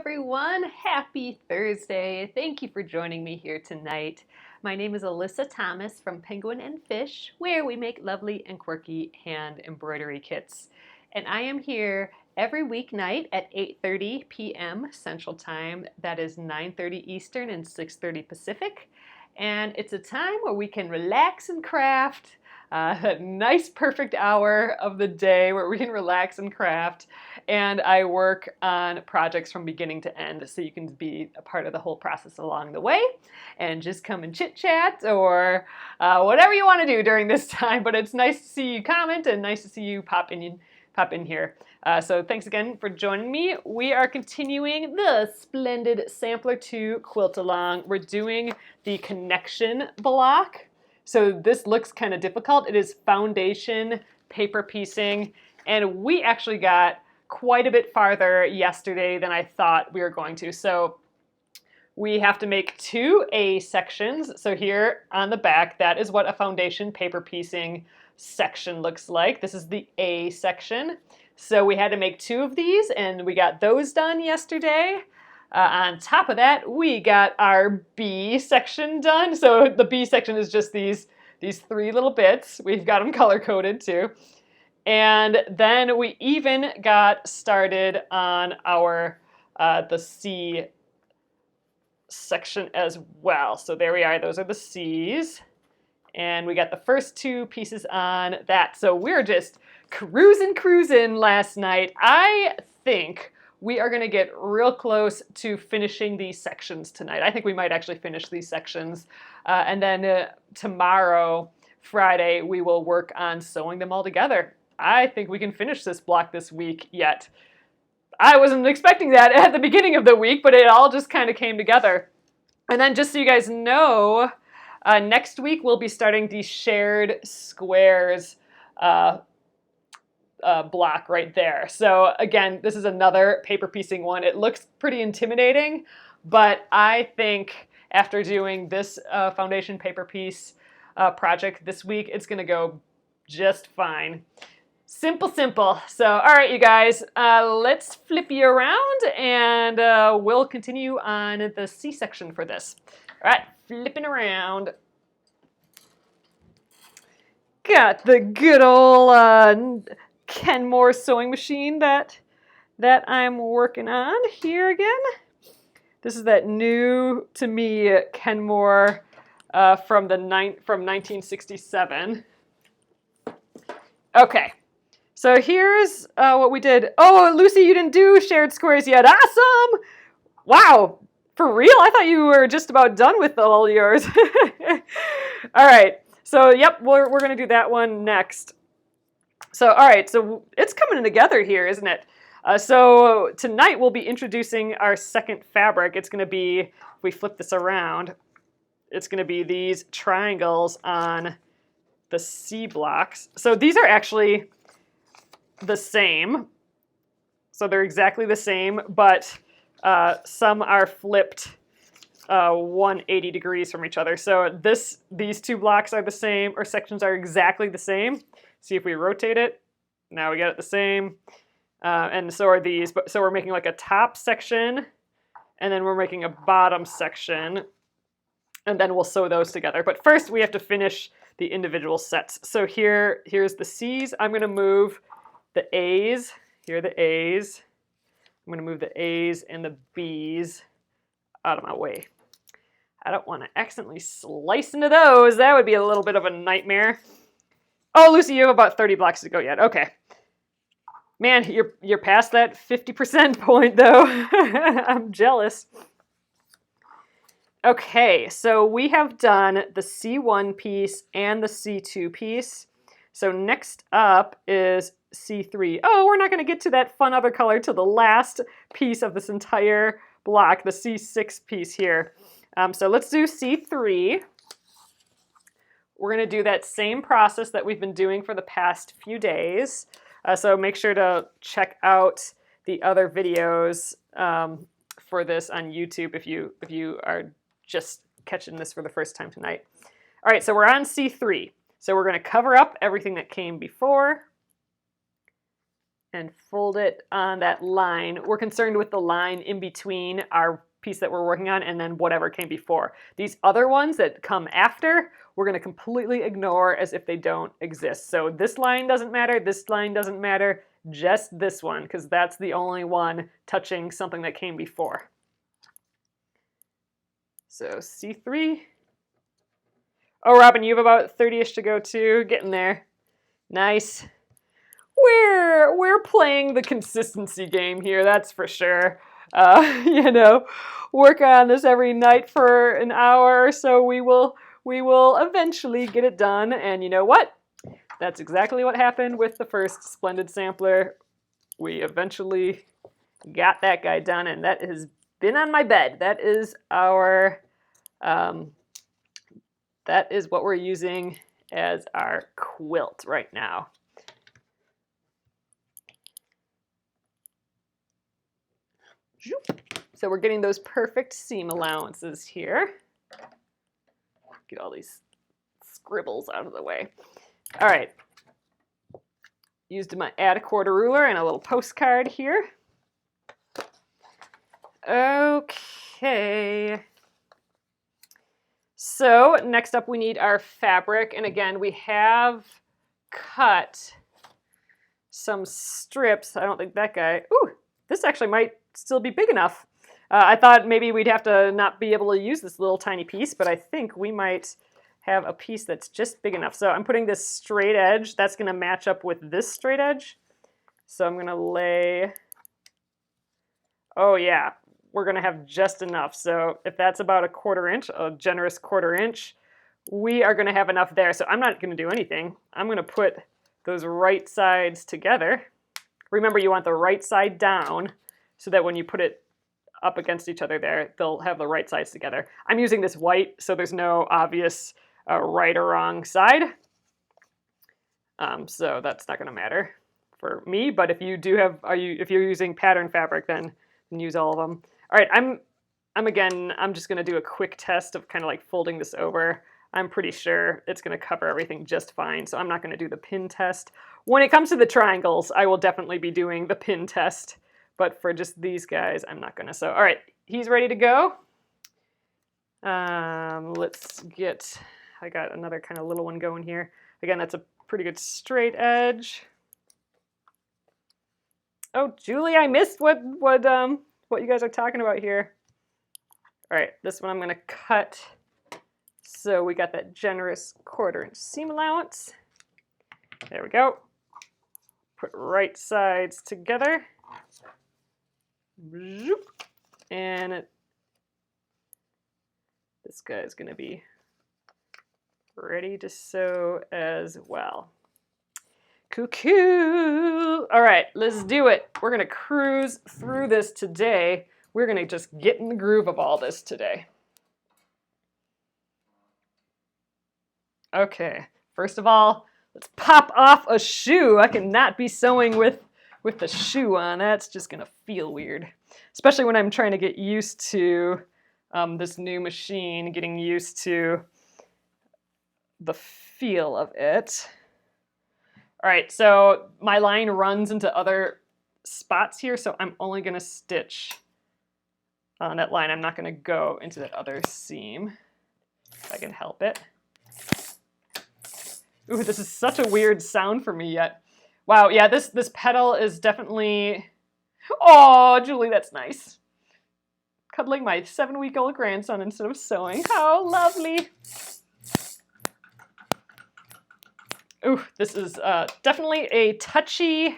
everyone. Happy Thursday. Thank you for joining me here tonight. My name is Alyssa Thomas from Penguin and Fish, where we make lovely and quirky hand embroidery kits. And I am here every weeknight at 8:30 p.m. Central Time. That is 9:30 Eastern and 6:30 Pacific. And it's a time where we can relax and craft. A nice perfect hour of the day where we can relax and craft, and I work on projects from beginning to end, so you can be a part of the whole process along the way and just come and chit chat or whatever you want to do during this time. But it's nice to see you comment and nice to see you pop in here. So thanks again for joining me. We are continuing the Splendid Sampler 2 quilt along. We're doing the connection block. So this looks kind of difficult. It is foundation, paper piecing, and we actually got quite a bit farther yesterday than I thought we were going to. So we have to make 2 A sections. So here on the back, that is what a foundation paper piecing section looks like. This is the A section. So we had to make 2 of these, and we got those done yesterday. On top of that, we got our B section done. So the B section is just these 3 little bits. We've got them color-coded too. And then we even got started on our the C section as well. So there we are. Those are the C's. And we got the first 2 pieces on that. So we're just cruising last night. I think we are going to get real close to finishing these sections tonight. I think we might actually finish these sections. And then tomorrow, Friday, we will work on sewing them all together. I think we can finish this block this week yet. I wasn't expecting that at the beginning of the week, but it all just kind of came together. And then just so you guys know, next week we'll be starting the shared squares block right there. So again, this is another paper piecing one. It looks pretty intimidating, but I think after doing this foundation paper piece project this week, it's going to go just fine. Simple. So, all right, you guys, let's flip you around and we'll continue on the C section for this. All right, flipping around. Got the good old Kenmore sewing machine that I'm working on here again. This is that new to me Kenmore from 1967. Okay, so here's what we did. Oh, Lucy, you didn't do shared squares yet. Awesome! Wow, for real? I thought you were just about done with all yours. All right, so yep, we're going to do that one next. So, all right, so it's coming together here, isn't it? So tonight we'll be introducing our second fabric. It's going to be, if we flip this around, it's going to be these triangles on the C blocks. So these are actually the same. So they're exactly the same, but some are flipped 180 degrees from each other. So these 2 blocks are the same, or sections are exactly the same. See if we rotate it. Now we got it the same. And so are these. So we're making like a top section, and then we're making a bottom section, and then we'll sew those together. But first we have to finish the individual sets. So here's the C's. I'm going to move the A's. Here are the A's. I'm going to move the A's and the B's out of my way. I don't want to accidentally slice into those. That would be a little bit of a nightmare. Oh, Lucy, you have about 30 blocks to go yet. Okay. Man, you're past that 50% point, though. I'm jealous. Okay, so we have done the C1 piece and the C2 piece. So next up is C3. Oh, we're not going to get to that fun other color till the last piece of this entire block, the C6 piece here. So let's do C3. We're going to do that same process that we've been doing for the past few days. So make sure to check out the other videos for this on YouTube if you are just catching this for the first time tonight. All right, so we're on C3. So we're going to cover up everything that came before. and fold it on that line. We're concerned with the line in between our piece that we're working on and then whatever came before. These other ones that come after, we're going to completely ignore as if they don't exist. So this line doesn't matter, this line doesn't matter, just this one, because that's the only one touching something that came before. So C3. Oh, Robin, you have about 30-ish to go too. Getting there. Nice. We're playing the consistency game here, that's for sure. You know, work on this every night for an hour or so. We will eventually get it done. And you know what? That's exactly what happened with the first Splendid Sampler. We eventually got that guy done, and that has been on my bed. That is our, that is what we're using as our quilt right now. So we're getting those perfect seam allowances here. Get all these scribbles out of the way. All right. Used my add a quarter ruler and a little postcard here. Okay. So next up we need our fabric. And again, we have cut some strips. I don't think that guy, ooh, this actually might still be big enough. I thought maybe we'd have to not be able to use this little tiny piece, but I think we might have a piece that's just big enough. So I'm putting this straight edge. That's going to match up with this straight edge. So I'm going to lay, oh yeah, we're going to have just enough. So if that's about a 1/4 inch, a generous 1/4 inch, we are going to have enough there. So I'm not going to do anything. I'm going to put those right sides together. Remember, you want the right side down so that when you put it up against each other there, they'll have the right sides together. I'm using this white, so there's no obvious right or wrong side. So that's not going to matter for me. But if you do have, if you're using pattern fabric, then use all of them. All right, I'm just going to do a quick test of kind of like folding this over. I'm pretty sure it's going to cover everything just fine, so I'm not going to do the pin test. When it comes to the triangles, I will definitely be doing the pin test. But for just these guys, I'm not gonna. So, all right, he's ready to go. Let's get, I got another kind of little one going here. Again, that's a pretty good straight edge. Oh, Julie, I missed what you guys are talking about here. All right, this one I'm gonna cut. So we got that generous 1/4 inch seam allowance. There we go. Put right sides together. And this guy is going to be ready to sew as well. Cool. All right, let's do it. We're going to cruise through this today. We're going to just get in the groove of all this today. Okay, first of all, let's pop off a shoe. I cannot be sewing with the shoe on. That's just gonna feel weird, especially when I'm trying to get used to this new machine, getting used to the feel of it. All right, so my line runs into other spots here, so I'm only gonna stitch on that line. I'm not gonna go into that other seam if I can help it. Ooh, this is such a weird sound for me yet. Wow, yeah, this pedal is definitely, oh, Julie, that's nice. Cuddling my 7-week-old grandson instead of sewing. How lovely. Ooh, this is definitely a touchier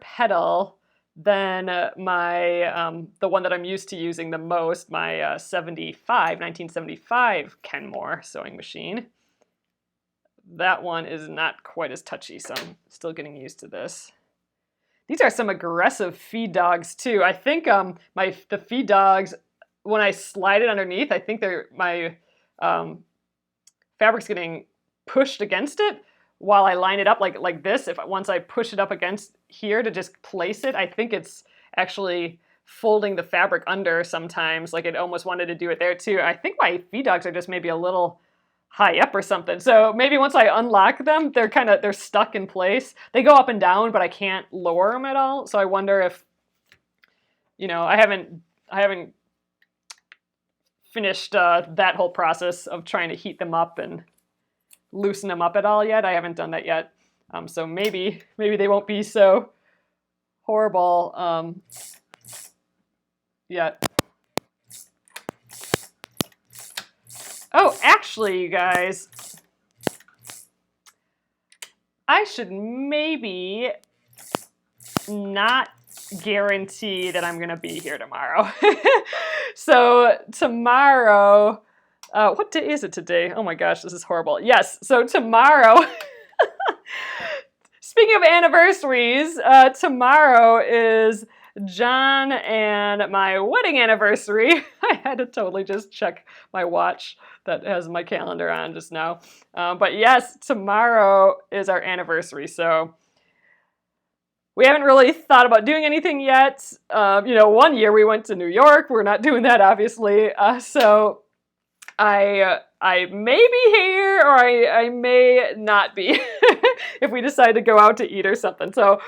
pedal than the one that I'm used to using the most, my 1975 Kenmore sewing machine. That one is not quite as touchy, so I'm still getting used to this. These are some aggressive feed dogs too. I think the feed dogs, when I slide it underneath, I think my fabric's getting pushed against it while I line it up like this. Once I push it up against here to just place it, I think it's actually folding the fabric under sometimes. Like it almost wanted to do it there too. I think my feed dogs are just maybe a little high up or something. So maybe once I unlock them, they're stuck in place. They go up and down, but I can't lower them at all. So I wonder if, I haven't finished that whole process of trying to heat them up and loosen them up at all yet. I haven't done that yet. So maybe they won't be so horrible yet. Oh, actually, you guys, I should maybe not guarantee that I'm going to be here tomorrow. So tomorrow, what day is it today? Oh my gosh, this is horrible. Yes, so tomorrow, speaking of anniversaries, tomorrow is John and my wedding anniversary. I had to totally just check my watch that has my calendar on just now. But yes, tomorrow is our anniversary, so we haven't really thought about doing anything yet. One year we went to New York. We're not doing that, obviously. So I may be here or I may not be if we decide to go out to eat or something. So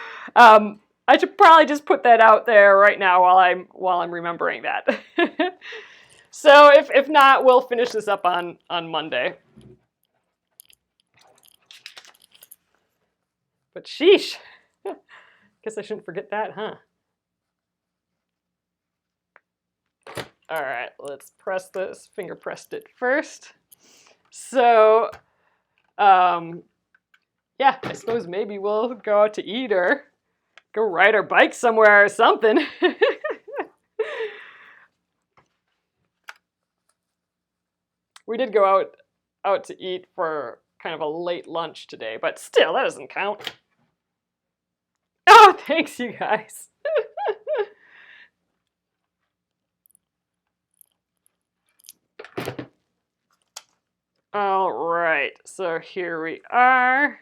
I should probably just put that out there right now while I'm remembering that. So if not, we'll finish this up on Monday. But sheesh. Guess I shouldn't forget that, huh? All right, let's press this. Finger pressed it first. So, yeah, I suppose maybe we'll go out to eat or go ride our bike somewhere or something. We did go out to eat for kind of a late lunch today, but still, that doesn't count. Oh, thanks, you guys. All right, so here we are.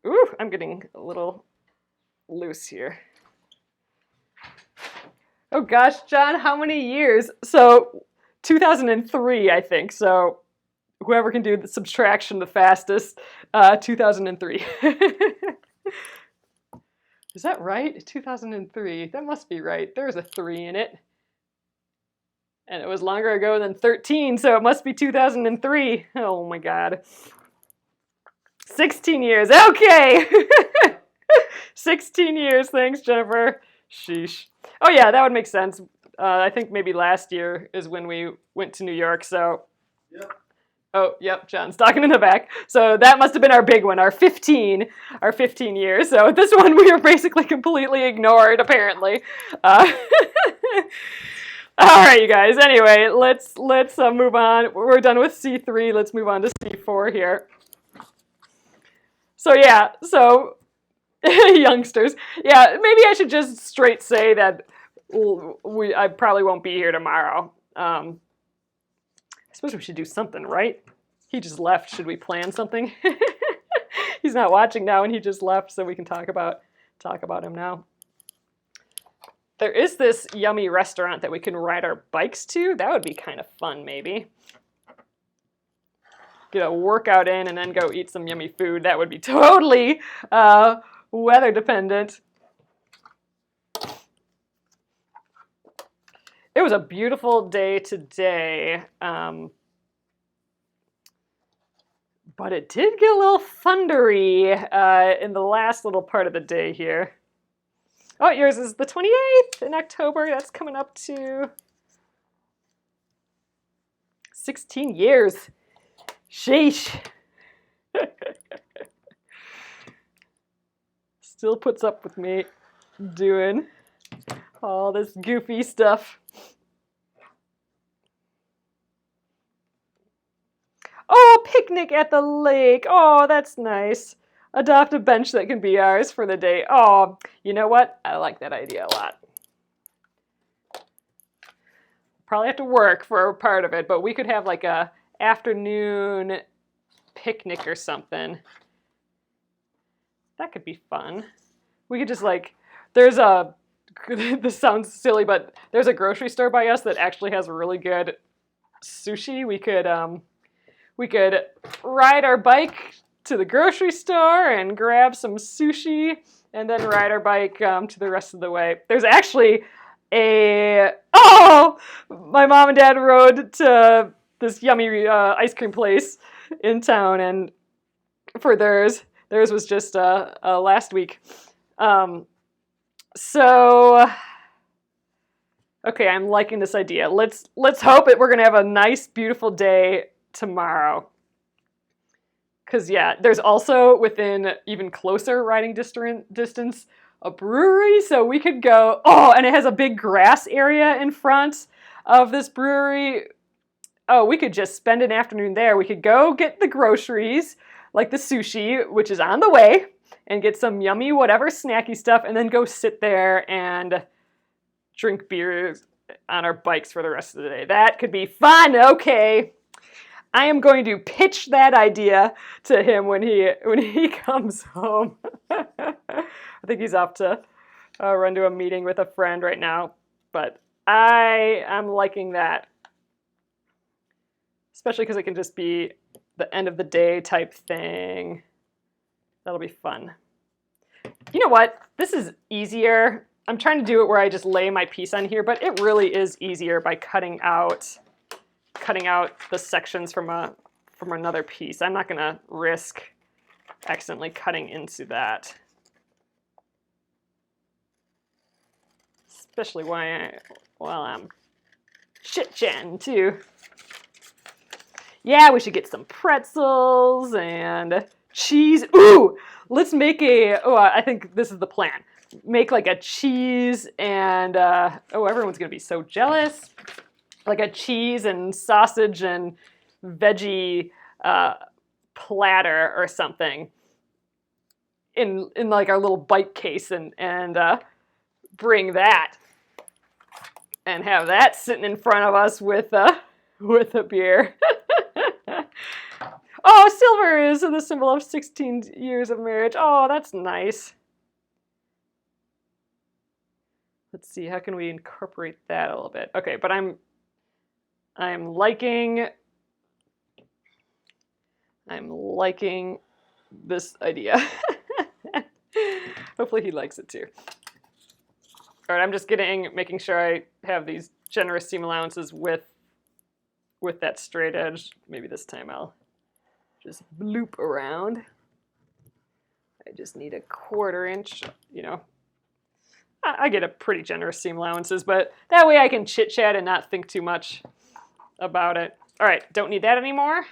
Ooh, I'm getting a little loose here. Oh gosh, John, how many years? So 2003, I think. So whoever can do the subtraction the fastest, 2003. Is that right? 2003. That must be right. There's a 3 in it. And it was longer ago than 13, so it must be 2003. Oh my God. 16 years. Okay. 16 years. Thanks, Jennifer. Sheesh. Oh yeah, that would make sense. I think maybe last year is when we went to New York, so. Yep. Oh, yep, John's talking in the back. So that must have been our big one, our 15 years. So this one we were basically completely ignored, apparently. All right, you guys. Anyway, let's move on. We're done with C3. Let's move on to C4 here. So yeah, youngsters. Yeah, maybe I should just straight say that I probably won't be here tomorrow. I suppose we should do something, right? He just left. Should we plan something? He's not watching now, and he just left, so we can talk about him now. There is this yummy restaurant that we can ride our bikes to. That would be kind of fun, maybe. Get a workout in and then go eat some yummy food. That would be totally weather dependent. It was a beautiful day today, but it did get a little thundery in the last little part of the day here. Oh, yours is the 28th in October. That's coming up to 16 years. Sheesh. Still puts up with me doing all this goofy stuff. Oh, picnic at the lake. Oh, that's nice. Adopt a bench that can be ours for the day. Oh, you know what? I like that idea a lot. Probably have to work for a part of it, but we could have like a afternoon picnic or something. That could be fun. We could just like There's a, this sounds silly, but there's a grocery store by us that actually has really good sushi. We could ride our bike to the grocery store and grab some sushi and then ride our bike to the rest of the way. There's actually my mom and dad rode to this yummy ice cream place in town, and for theirs was just last week. So okay, I'm liking this idea. Let's hope that we're gonna have a nice, beautiful day tomorrow. Because yeah, there's also within even closer riding distance a brewery, so we could go. Oh, and it has a big grass area in front of this brewery. Oh, we could just spend an afternoon there. We could go get the groceries, like the sushi, which is on the way, and get some yummy whatever snacky stuff, and then go sit there and drink beers on our bikes for the rest of the day. That could be fun. Okay. I am going to pitch that idea to him when he comes home. I think he's off to run to a meeting with a friend right now, but I am liking that, especially because it can just be the end of the day type thing. That'll be fun. You know what? This is easier. I'm trying to do it where I just lay my piece on here, but it really is easier by cutting out the sections from another piece. I'm not gonna risk accidentally cutting into that, especially while I'm chit-chatting too. Yeah, we should get some pretzels and cheese. Ooh, let's make I think this is the plan. Make like a cheese and everyone's gonna be so jealous. Like a cheese and sausage and veggie platter or something in like our little bike case, and bring that and have that sitting in front of us with a beer. Oh, silver is the symbol of 16 years of marriage. Oh, that's nice. Let's see, how can we incorporate that a little bit? Okay, but I'm liking this idea. Hopefully he likes it too. All right, I'm just making sure I have these generous seam allowances with that straight edge. Maybe this time I'll just bloop around. I just need a 1/4 inch, I get a pretty generous seam allowances, but that way I can chit-chat and not think too much about it. All right, don't need that anymore.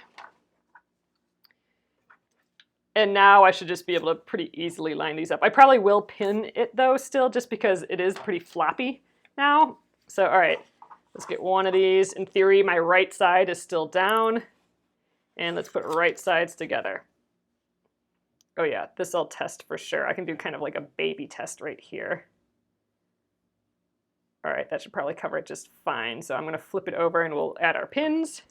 And now I should just be able to pretty easily line these up. I probably will pin it though still, just because it is pretty floppy now. So all right, let's get one of these. In theory, my right side is still down. And let's put right sides together. Oh yeah, this I'll test for sure. I can do kind of like a baby test right here. All right, that should probably cover it just fine. So I'm gonna flip it over and we'll add our pins.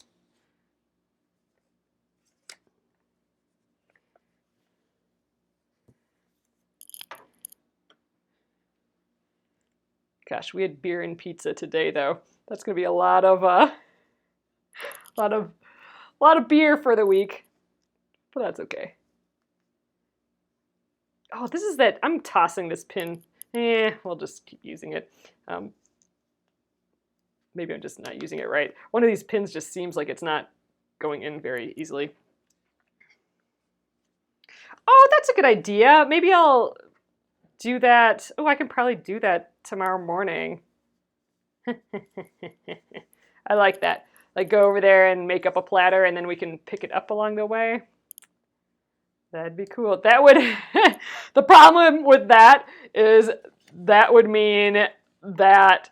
Gosh, we had beer and pizza today though. That's gonna be a lot of beer for the week, but that's okay. Oh, this is that, I'm tossing this pin. We'll just keep using it. Maybe I'm just not using it right. One of these pins just seems like it's not going in very easily. Oh, that's a good idea. Maybe I'll do that. Oh, I can probably do that tomorrow morning. I like that. Like go over there and make up a platter and then we can pick it up along the way. That'd be cool. That would, the problem with that is that would mean that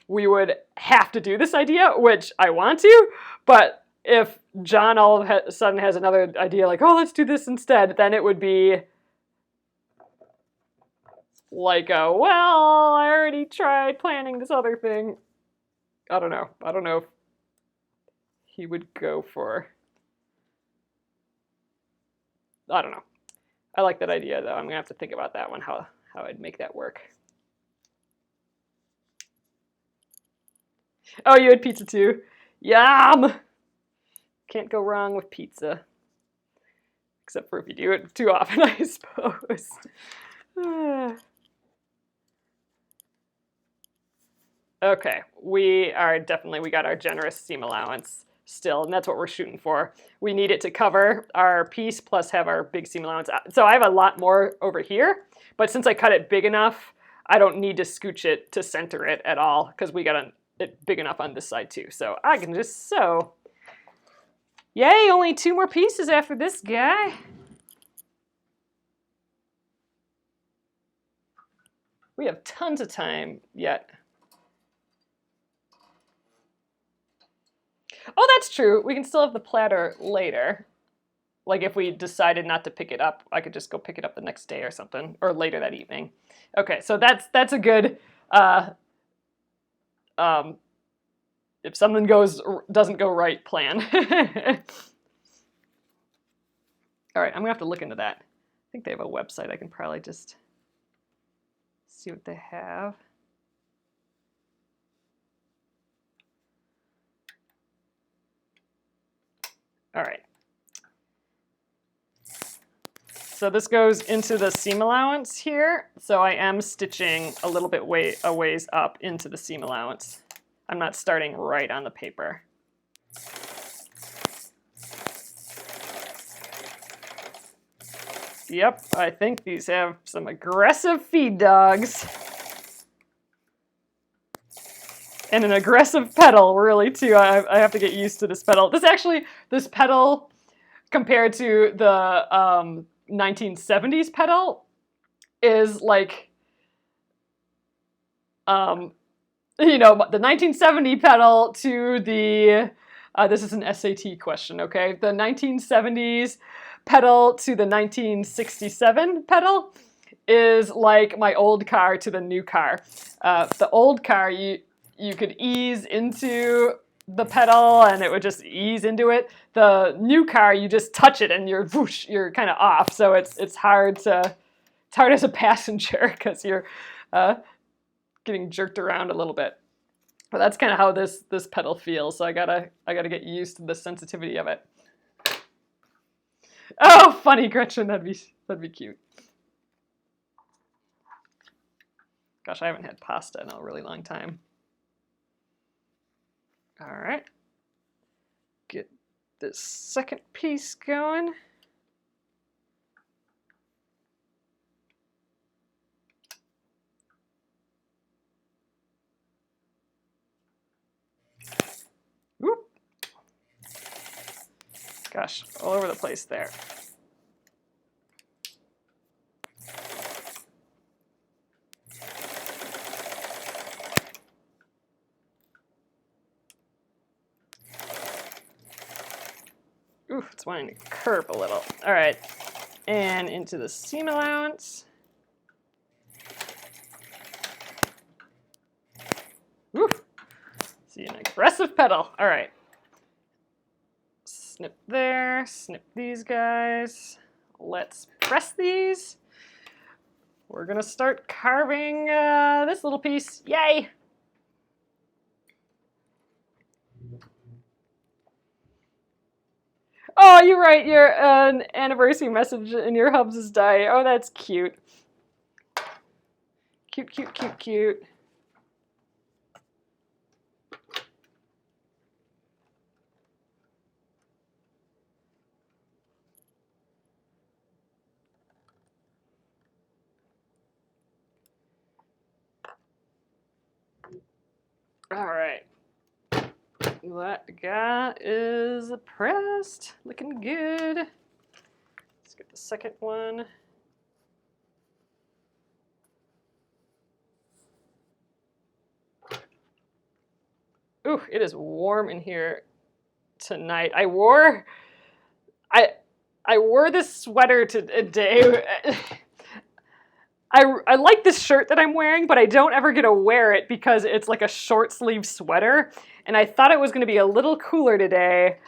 we would have to do this idea, which I want to, but if John all of a sudden has another idea like, oh, let's do this instead, then it would be like, well, I already tried planning this other thing. I don't know if he would go for, I don't know. I like that idea though. I'm gonna have to think about that one, how how I'd make that work. Oh, you had pizza too? Yum! Can't go wrong with pizza. Except for if you do it too often, I suppose. Okay, we got our generous seam allowance still, and that's what we're shooting for. We need it to cover our piece plus have our big seam allowance. So I have a lot more over here, but since I cut it big enough, I don't need to scooch it to center it at all because we got it big enough on this side too. So I can just sew. Yay, only 2 more pieces after this guy. We have tons of time yet. Oh, that's true. We can still have the platter later. Like if we decided not to pick it up, I could just go pick it up the next day or something, or later that evening. Okay, so that's a good, if something doesn't go right plan. All right, I'm gonna have to look into that. I think they have a website. I can probably just see what they have. All right. So this goes into the seam allowance here. So I am stitching a little bit a ways up into the seam allowance. I'm not starting right on the paper. Yep, I think these have some aggressive feed dogs. And an aggressive pedal, really, too. I have to get used to this pedal. This pedal, compared to the 1970s pedal, is like, you know, the 1970 pedal to the, this is an SAT question, okay? The 1970s pedal to the 1967 pedal is like my old car to the new car. The old car, you could ease into the pedal and it would just ease into it. The new car, you just touch it and you're whoosh, you're kind of off. So it's hard as a passenger because you're getting jerked around a little bit. But that's kind of how this pedal feels. So I gotta get used to the sensitivity of it. Oh, funny, Gretchen. That'd be cute. Gosh, I haven't had pasta in a really long time. All right. Get this second piece going. Whoop. Gosh, all over the place there. Ooh, it's wanting to curve a little. All right, and into the seam allowance. Ooh, see an aggressive pedal. All right. Snip there, snip these guys. Let's press these. We're gonna start carving this little piece. Yay! Oh, you're right. Your anniversary message in your Hubs is die. Oh, that's cute. Cute, cute, cute, cute. All right. That guy is pressed. Looking good. Let's get the second one. Ooh, it is warm in here tonight. I wore this sweater today. I like this shirt that I'm wearing, but I don't ever get to wear it because it's like a short sleeve sweater. And I thought it was going to be a little cooler today.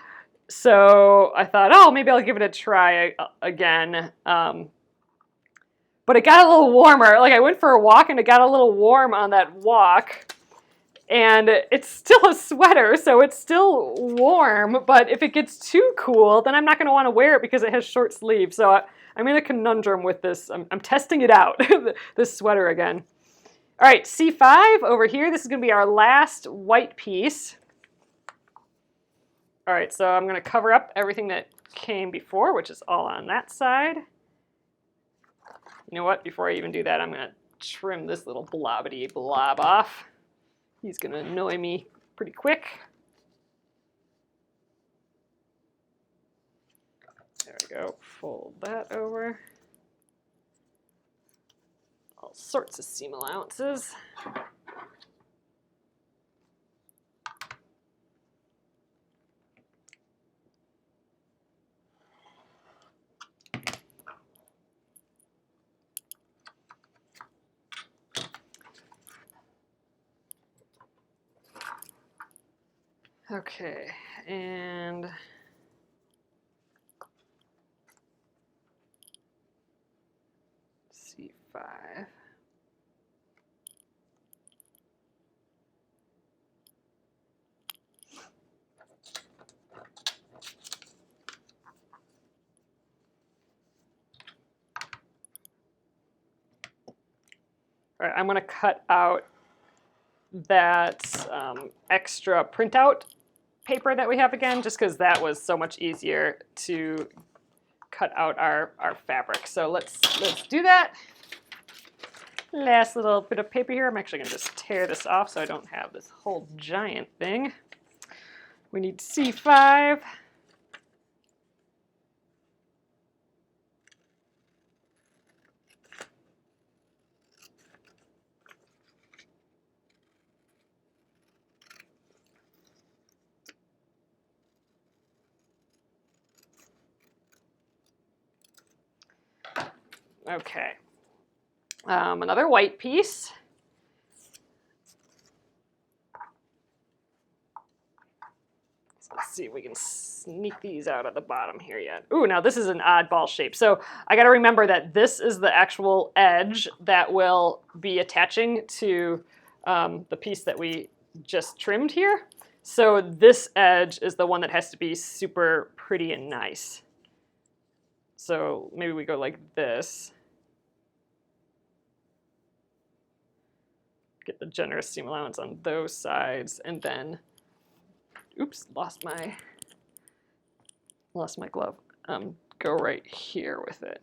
So I thought, oh, maybe I'll give it a try again. but it got a little warmer. Like I went for a walk and it got a little warm on that walk. And it's still a sweater, so it's still warm, but if it gets too cool, then I'm not going to want to wear it because it has short sleeves. So I'm in a conundrum with this. I'm testing it out, this sweater again. All right, C5 over here. This is going to be our last white piece. All right, so I'm going to cover up everything that came before, which is all on that side. You know what? Before I even do that, I'm going to trim this little blobbity blob off. He's going to annoy me pretty quick. There we go. Fold that over. All sorts of seam allowances. Okay, and C5. All right, I'm going to cut out that extra printout paper that we have again, just because that was so much easier to cut out our fabric. So let's do that. Last little bit of paper here. I'm actually going to just tear this off so I don't have this whole giant thing. We need C5. Okay. Another white piece. So let's see if we can sneak these out of the bottom here yet. Ooh, now this is an oddball shape. So I got to remember that this is the actual edge that will be attaching to the piece that we just trimmed here. So this edge is the one that has to be super pretty and nice. So maybe we go like this. Get the generous seam allowance on those sides, and then, oops, lost my glove. Go right here with it.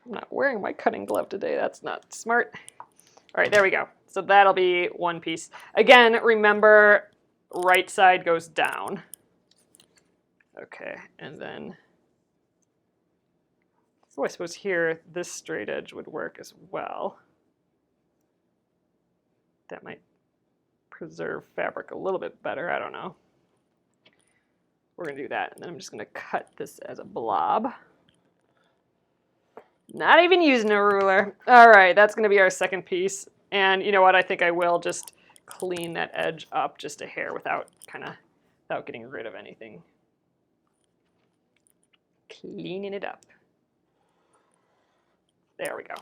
I'm not wearing my cutting glove today. That's not smart. All right, there we go. So that'll be one piece. Again, remember, right side goes down. Okay, and then, oh, I suppose here, this straight edge would work as well. That might preserve fabric a little bit better. I don't know. We're going to do that. And then I'm just going to cut this as a blob. Not even using a ruler. All right, that's going to be our second piece. And you know what? I think I will just clean that edge up just a hair without getting rid of anything. Cleaning it up. There we go.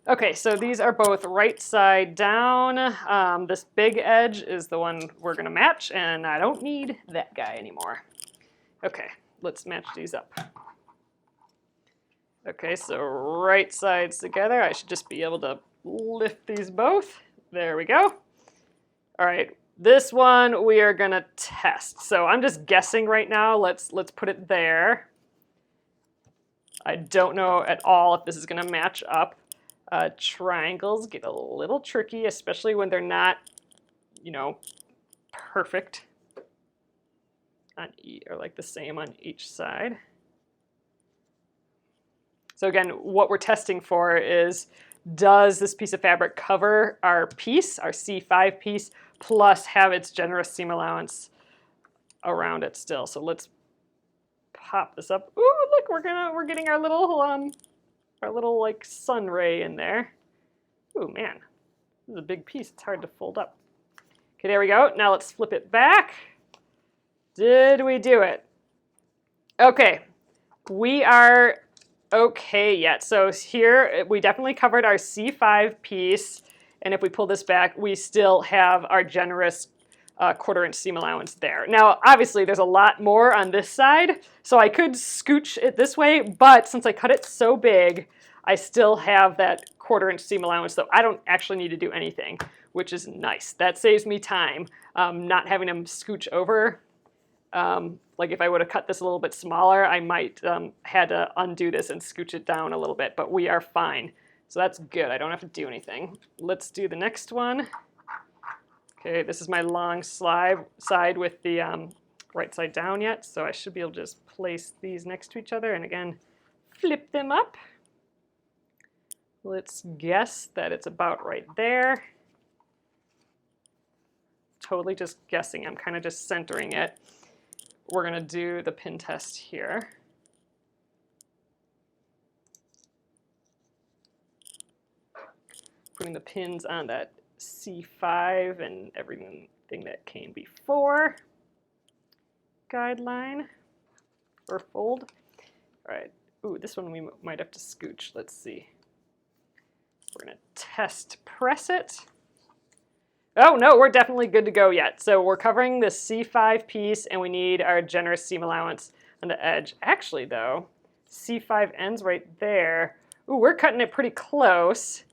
Okay, so these are both right side down. This big edge is the one we're going to match, and I don't need that guy anymore. Okay, let's match these up. Okay, so right sides together. I should just be able to lift these both. There we go. All right, this one we are going to test. So I'm just guessing right now. Let's put it there. I don't know at all if this is going to match up. Triangles get a little tricky, especially when they're not, you know, perfect on or like the same on each side. So again, what we're testing for is, does this piece of fabric cover our piece, our C5 piece, plus have its generous seam allowance around it still? So let's pop this up. Ooh, look, we're getting our little like sun ray in there. Ooh, man, this is a big piece. It's hard to fold up. Okay, there we go. Now let's flip it back. Did we do it? Okay, we are okay yet. So here we definitely covered our C5 piece, and if we pull this back, we still have our generous 1/4 inch seam allowance there. Now, obviously, there's a lot more on this side, so I could scooch it this way, but since I cut it so big, I still have that 1/4 inch seam allowance, so I don't actually need to do anything, which is nice. That saves me time, not having them scooch over. Like if I would have cut this a little bit smaller, I might had to undo this and scooch it down a little bit, but we are fine. So that's good. I don't have to do anything. Let's do the next one. Okay, this is my long side with the right side down yet, so I should be able to just place these next to each other and again, flip them up. Let's guess that it's about right there. Totally just guessing. I'm kind of just centering it. We're going to do the pin test here. Putting the pins on that C5 and everything that came before. Guideline or fold. All right. Ooh, this one we might have to scooch. Let's see. We're going to test press it. Oh, no, we're definitely good to go yet. So we're covering the C5 piece, and we need our generous seam allowance on the edge. Actually, though, C5 ends right there. Ooh, we're cutting it pretty close.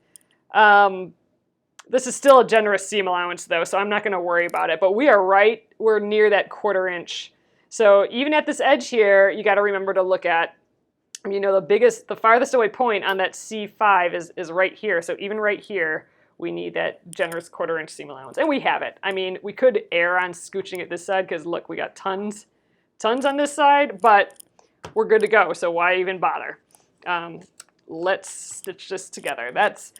This is still a generous seam allowance, though, so I'm not going to worry about it. But we're near that 1/4 inch. So even at this edge here, you got to remember to look at, you know, the farthest away point on that C5 is right here. So even right here, we need that generous 1/4 inch seam allowance. And we have it. I mean, we could err on scooching it this side because look, we got tons on this side, but we're good to go. So why even bother? Let's stitch this together. That's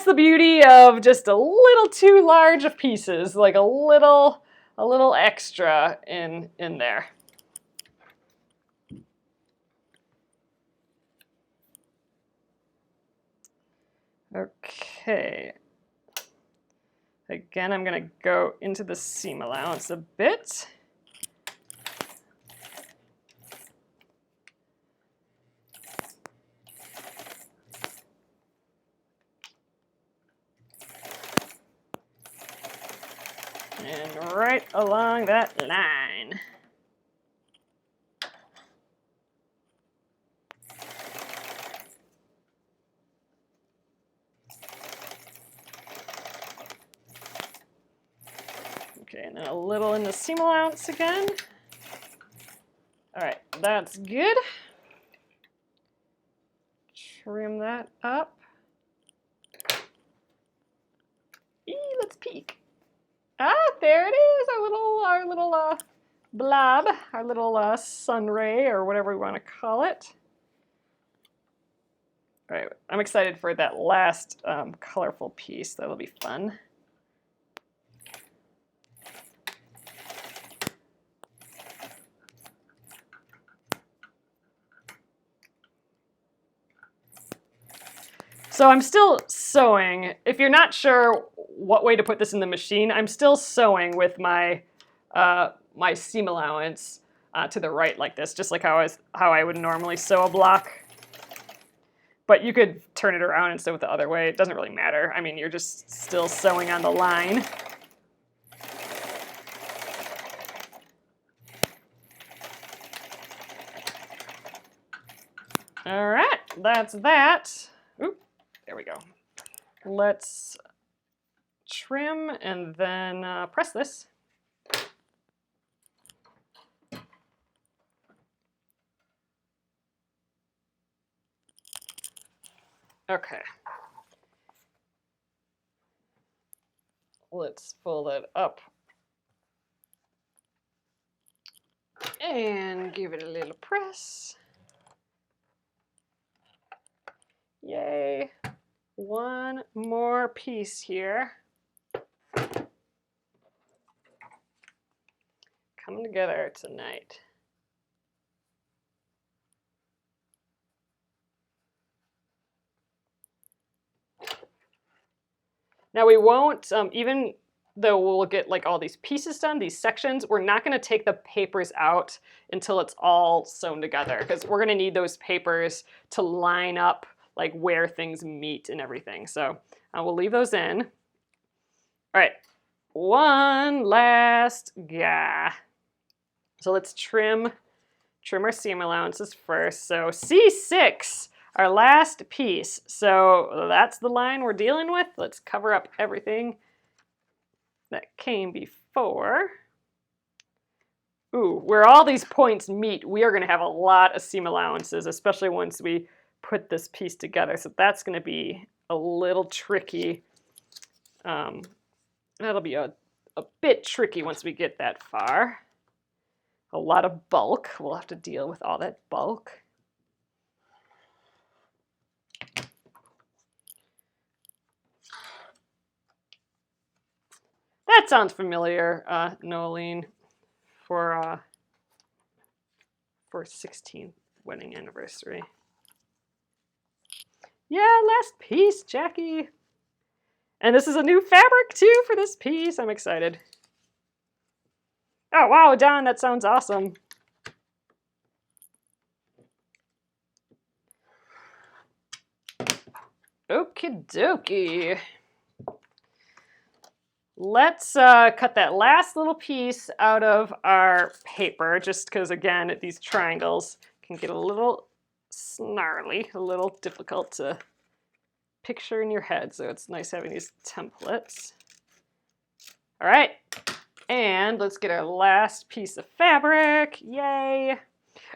the beauty of just a little too large of pieces, like a little extra in there. Okay. Again, I'm going to go into the seam allowance a bit. And right along that line. Okay, and then a little in the seam allowance again. All right, that's good. Trim that up. Let's peek. Ah, there it is, our little blob, our little sun ray, or whatever we want to call it. All right, I'm excited for that last colorful piece. That'll be fun. So I'm still sewing. If you're not sure what way to put this in the machine, I'm still sewing with my my seam allowance to the right like this, just like how I would normally sew a block. But you could turn it around and sew it the other way. It doesn't really matter. I mean, you're just still sewing on the line. All right, that's that. Oop, there we go. Let's trim and then press this. Okay. Let's fold it up and give it a little press. Yay. One more piece here. Coming together tonight. Now we won't, even though we'll get like all these pieces done, these sections, we're not going to take the papers out until it's all sewn together, because we're going to need those papers to line up like where things meet and everything. So we'll leave those in. All right, one last guy. So let's trim our seam allowances first. So C6, our last piece. So that's the line we're dealing with. Let's cover up everything that came before. Ooh, where all these points meet, we are going to have a lot of seam allowances, especially once we put this piece together. So that's going to be a little tricky. That'll be a bit tricky once we get that far. A lot of bulk. We'll have to deal with all that bulk. That sounds familiar, Noeline, for 16th wedding anniversary. Yeah, last piece, Jackie. And this is a new fabric too for this piece. I'm excited. Oh, wow, Don, that sounds awesome. Okie dokie. Let's cut that last little piece out of our paper, just because, again, these triangles can get a little snarly, a little difficult to picture in your head. So it's nice having these templates. All right. And let's get our last piece of fabric. Yay.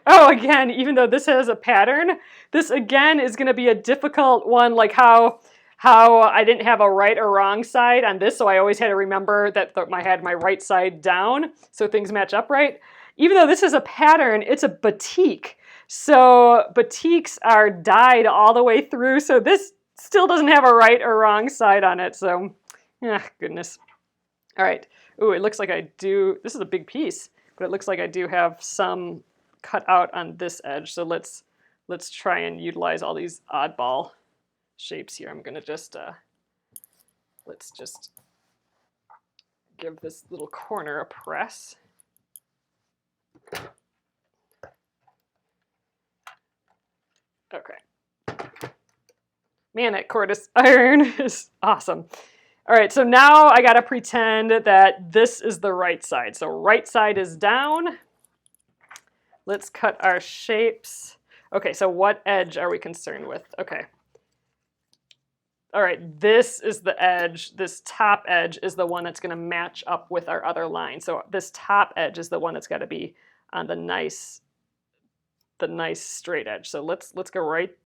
Oh, again, even though this has a pattern, this again is going to be a difficult one, like how I didn't have a right or wrong side on this, so I always had to remember that I had my right side down so things match up right. Even though this is a pattern, it's a batik. So batiks are dyed all the way through, so this still doesn't have a right or wrong side on it. So, goodness. All right. Ooh, it looks like I do. This is a big piece, but it looks like I do have some cut out on this edge. So let's try and utilize all these oddball shapes here. I'm gonna just let's just give this little corner a press. Okay. Man, that Cordis iron is awesome. All right, so now I gotta pretend that this is the right side. So right side is down. Let's cut our shapes. Okay, so what edge are we concerned with? Okay. All right, this is the edge. This top edge is the one that's gonna match up with our other line. So this top edge is the one that's gotta be on the nice straight edge. So let's go right